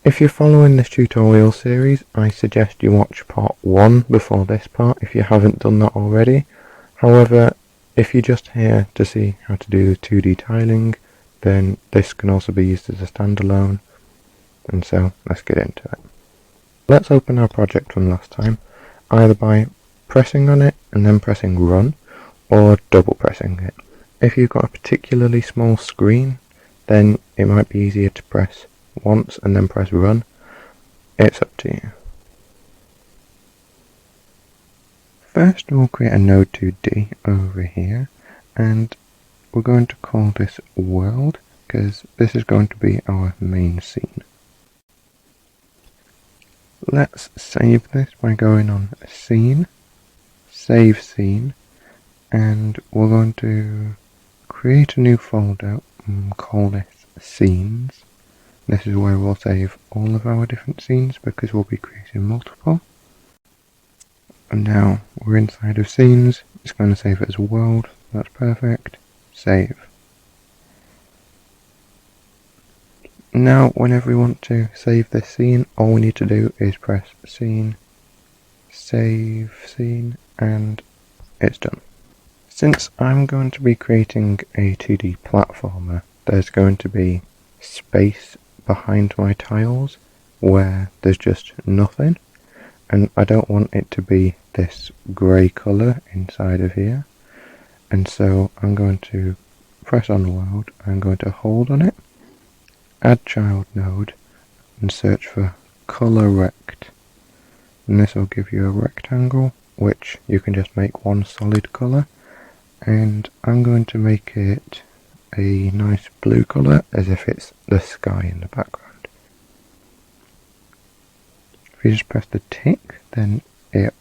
If you're following this tutorial series, I suggest you watch part 1 before this part if you haven't done that already. However, if you're just here to see how to do 2D tiling, then this can also be used as a standalone. And so, let's get into it. Let's open our project from last time, either by pressing on it and then pressing run, or double pressing it. If you've got a particularly small screen, then it might be easier to press once and then press run. It's up to you. First we'll create a node 2D over here, and we're going to call this world, because this is going to be our main scene. Let's save this by going on scene, save scene, and we're going to create a new folder and call this scenes. This is where we'll save all of our different scenes because we'll be creating multiple. And now we're inside of scenes, it's going to save it as world, that's perfect, save. Now whenever we want to save this scene, all we need to do is press scene, save scene, and it's done. Since I'm going to be creating a 2D platformer, there's going to be space behind my tiles where there's just nothing, and I don't want it to be this grey colour inside of here, and so I'm going to press on world, I'm going to hold on it, add child node, and search for color rect, and this will give you a rectangle which you can just make one solid colour, and I'm going to make it a nice blue colour as if it's the sky in the background. If you just press the tick, then it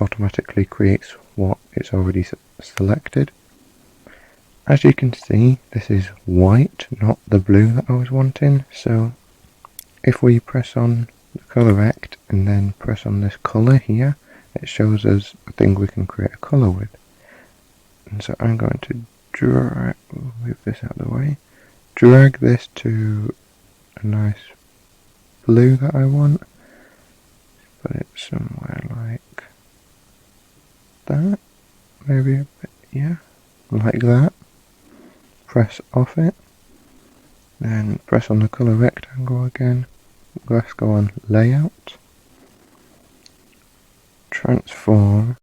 automatically creates what it's already selected. As you can see, this is white, not the blue that I was wanting, so if we press on the colour rect and then press on this colour here, it shows us a thing we can create a colour with. And so I'm going to move this out of the way, drag this to a nice blue that I want, put it somewhere like that, maybe a bit, yeah, like that. Press off it, then press on the colour rectangle again, let's go on layout, transform.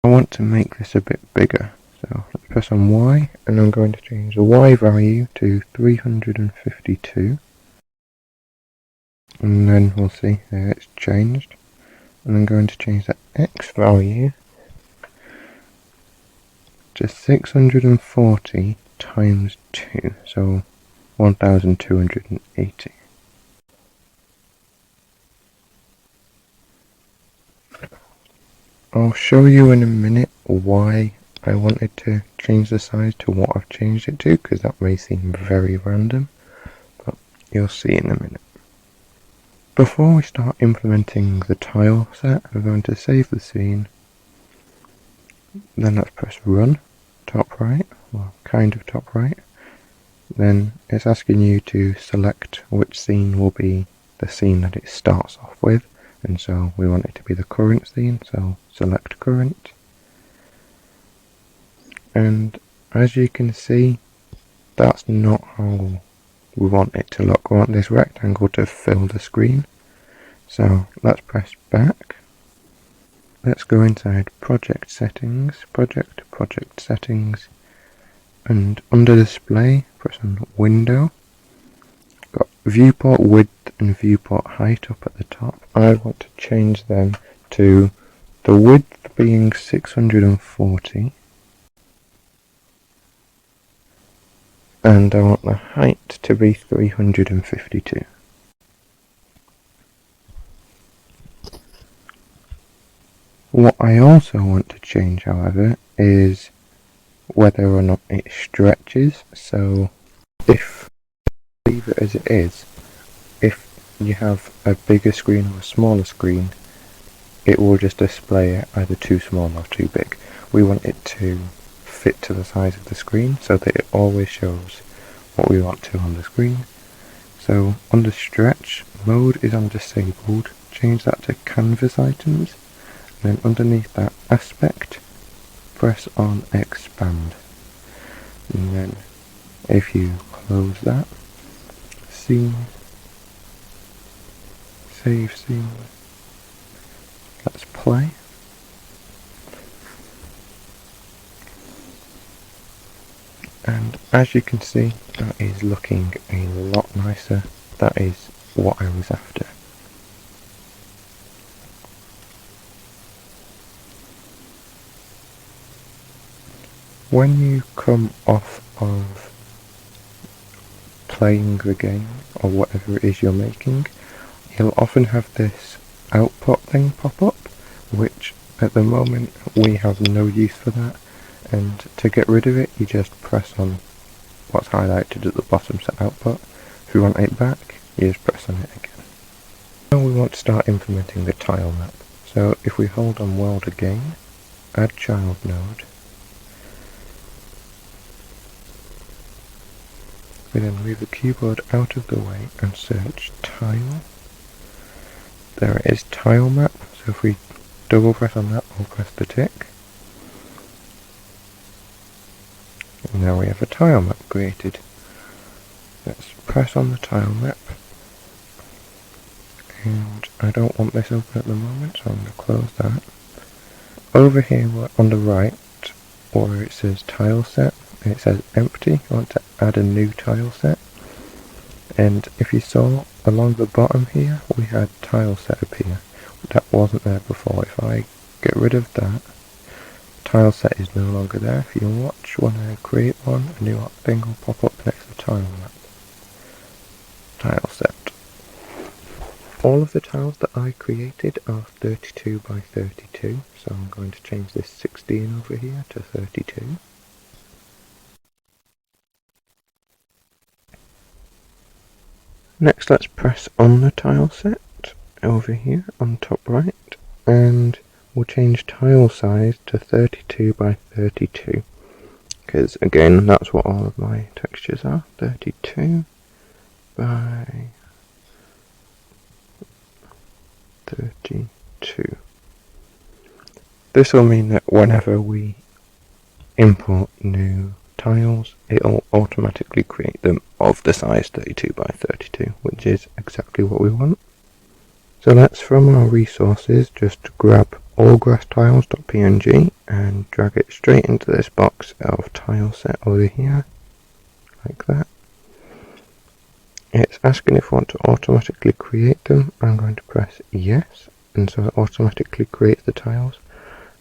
I want to make this a bit bigger, so let's press on Y, and I'm going to change the Y value to 352, and then we'll see there it's changed, and I'm going to change the X value to 640 times 2, so 1280. I'll show you in a minute why I wanted to change the size to what I've changed it to, because that may seem very random, but you'll see in a minute. Before we start implementing the tile set, we're going to save the scene, then let's press run, top right, well kind of top right, then it's asking you to select which scene will be the scene that it starts off with, and so we want it to be the current scene, so select current. And as you can see, that's not how we want it to look. We want this rectangle to fill the screen. So let's press back. Let's go inside project settings, project settings, and under display, press on window. Got viewport width and viewport height up at the top. I want to change them to the width being 640 and I want the height to be 352. What I also want to change, however, is whether or not it stretches. So if leave it as it is, if you have a bigger screen or a smaller screen, it will just display it either too small or too big. We want it to fit to the size of the screen so that it always shows what we want to on the screen. So under stretch, mode is on disabled, change that to canvas items, and then underneath that aspect, press on expand. And then if you close that, scene, save scene, let's play. And as you can see, that is looking a lot nicer. That is what I was after. When you come off of playing the game, or whatever it is you're making, you'll often have this output thing pop up, which at the moment we have no use for that, and to get rid of it you just press on what's highlighted at the bottom, set output. If you want it back, you just press on it again. Now we want to start implementing the tile map. So if we hold on world again, add child node, we then move the keyboard out of the way and search tile. There it is, tile map. So if we double press on that, we'll press the tick. And now we have a tile map created. Let's press on the tile map. And I don't want this open at the moment, so I'm going to close that. Over here on the right, where it says tile set, it says empty. I want to add a new tile set. And if you saw along the bottom here, we had tile set appear. That wasn't there before. If I get rid of that, tile set is no longer there. If you watch when I create one, a new thing will pop up next to tile map. Tile set. All of the tiles that I created are 32 by 32, so I'm going to change this 16 over here to 32. Next, let's press on the tile set over here on top right, and we'll change tile size to 32 by 32, because again that's what all of my textures are, 32 by 32. This will mean that whenever we import new tiles, it'll automatically create them of the size 32 by 32, which is exactly what we want. So let's, from our resources, just grab allgrasstiles.png and drag it straight into this box of tile set over here, like that. It's asking if I want to automatically create them. I'm going to press yes, and so it automatically creates the tiles.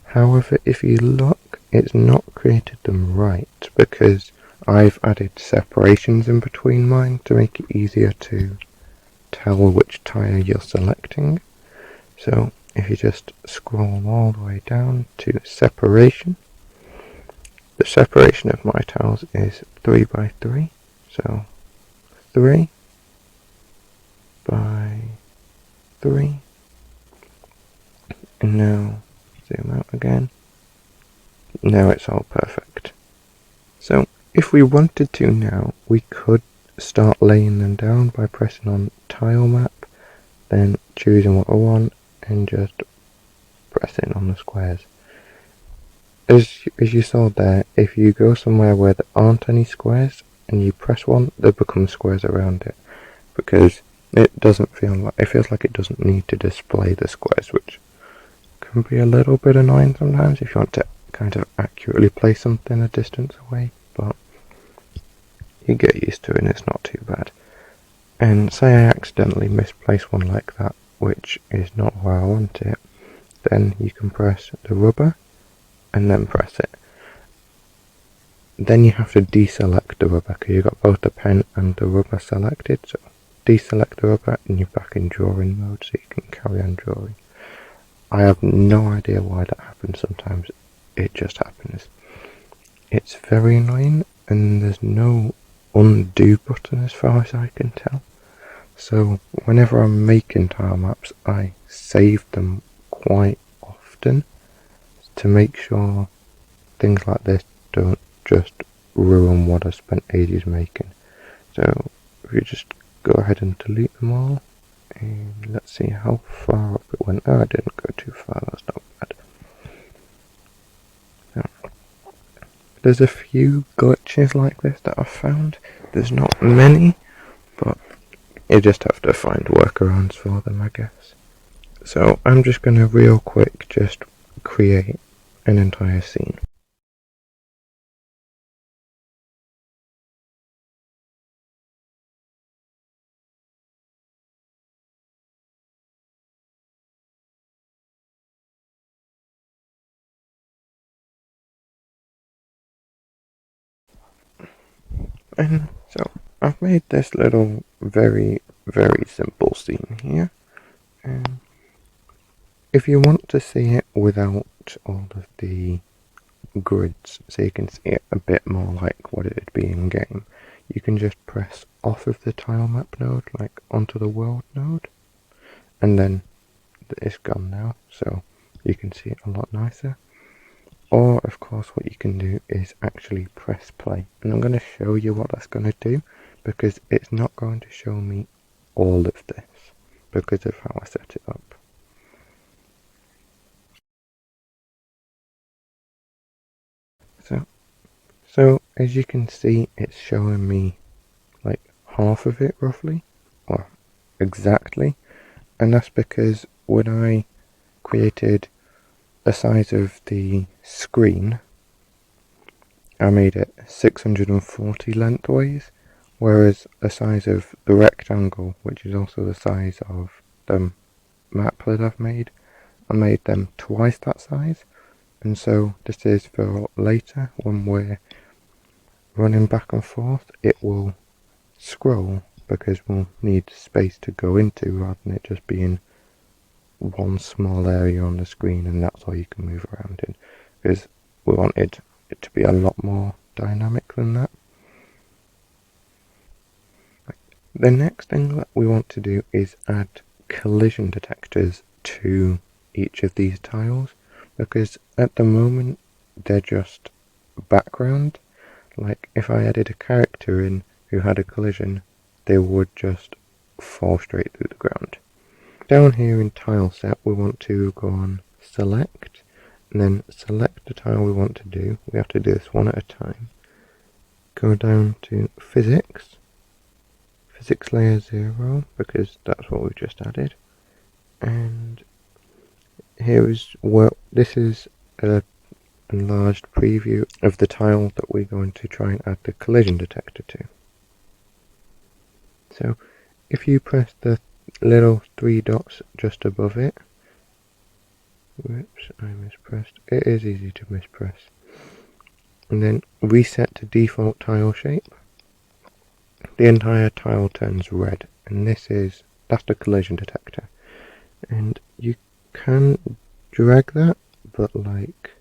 However, if you look, it's not created them right, because I've added separations in between mine to make it easier to tell which tile you're selecting. So if you just scroll all the way down to separation, the separation of my tiles is 3 by 3, so 3 by 3, and now zoom out again. Now it's all perfect. So if we wanted to now, we could start laying them down by pressing on tile map, then choosing what I want and just pressing on the squares. As you saw there, if you go somewhere where there aren't any squares and you press one, there become squares around it, because it doesn't feel like, it feels like it doesn't need to display the squares, which can be a little bit annoying sometimes if you want to kind of accurately place something a distance away, but you get used to it and it's not too bad. And say I accidentally misplace one like that, which is not where I want it, then you can press the rubber and then press it. Then you have to deselect the rubber, because you've got both the pen and the rubber selected, so deselect the rubber and you're back in drawing mode so you can carry on drawing. I have no idea why that happens sometimes, it just happens. It's very annoying, and there's no undo button as far as I can tell. So whenever I'm making tile maps, I save them quite often to make sure things like this don't just ruin what I spent ages making. So if you just go ahead and delete them all. And let's see how far up it went. Oh, I didn't go too far, that's not bad. So, there's a few glitches like this that I've found. There's not many, but you just have to find workarounds for them, I guess. So I'm just going to real quick just create an entire scene. And so I've made this little very simple scene here. And if you want to see it without all of the grids, so you can see it a bit more like what it would be in game, you can just press off of the tile map node, like onto the world node, and then it's gone now, so you can see it a lot nicer. Or of course what you can do is actually press play, and I'm going to show you what that's going to do, because it's not going to show me all of this because of how I set it up. So as you can see, it's showing me like half of it roughly, or exactly, and that's because when I created the size of the screen, I made it 640 lengthways, whereas the size of the rectangle, which is also the size of the map that I've made, I made them twice that size. And so this is for later when we're running back and forth, it will scroll because we'll need space to go into rather than it just being one small area on the screen and that's all you can move around in, because we wanted it to be a lot more dynamic than that. The next thing that we want to do is add collision detectors to each of these tiles, because at the moment they're just background. Like if I added a character in who had a collision, they would just fall straight through the ground. Down here in tile set, we want to go on select, and then select the tile we want to do. We have to do this one at a time. Go down to physics layer 0, because that's what we've just added. And here is what this is a enlarged preview of the tile that we're going to try and add the collision detector to. So if you press the little 3 dots just above it, whoops, I mispressed, it is easy to mispress, and then reset to default tile shape, the entire tile turns red, and that's the collision detector. And you can drag that, but like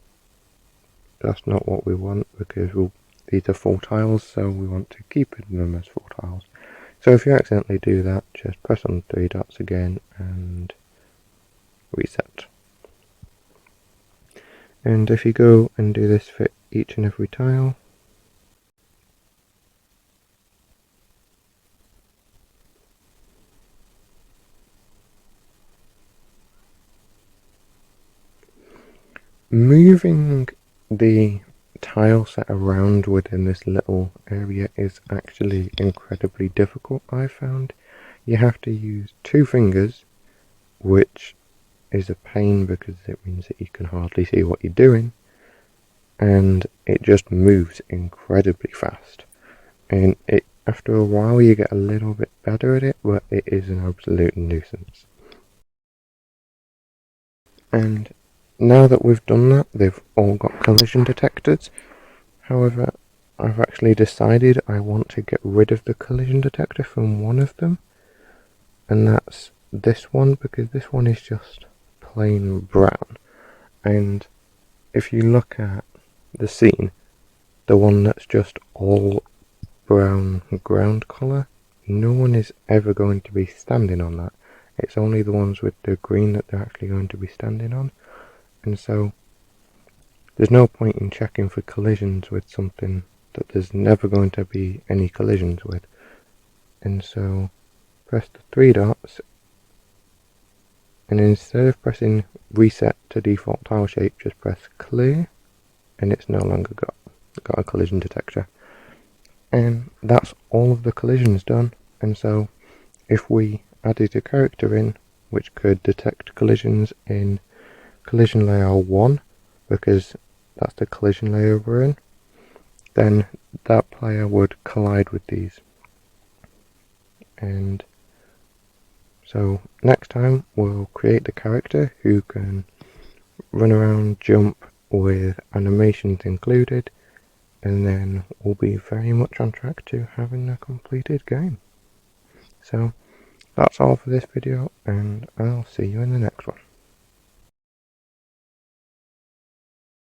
that's not what we want, because these are full tiles, so we want to keep them as full tiles. So if you accidentally do that, just press on the 3 dots again and reset. And if you go and do this for each and every tile, moving the tile set around within this little area is actually incredibly difficult, I found. You have to use 2 fingers, which is a pain because it means that you can hardly see what you're doing, and it just moves incredibly fast. And after a while you get a little bit better at it, but it is an absolute nuisance. And now that we've done that, they've all got collision detectors. However, I've actually decided I want to get rid of the collision detector from one of them, and that's this one, because this one is just plain brown. And if you look at the scene, the one that's just all brown ground colour, no one is ever going to be standing on that. It's only the ones with the green that they're actually going to be standing on. And so there's no point in checking for collisions with something that there's never going to be any collisions with. And so press the three dots, and instead of pressing reset to default tile shape, just press clear, and it's no longer got a collision detector. And that's all of the collisions done. And so if we added a character in which could detect collisions in collision layer 1, because that's the collision layer we're in, then that player would collide with these. And so next time we'll create the character who can run around, jump with animations included, and then we'll be very much on track to having a completed game. So that's all for this video, and I'll see you in the next one.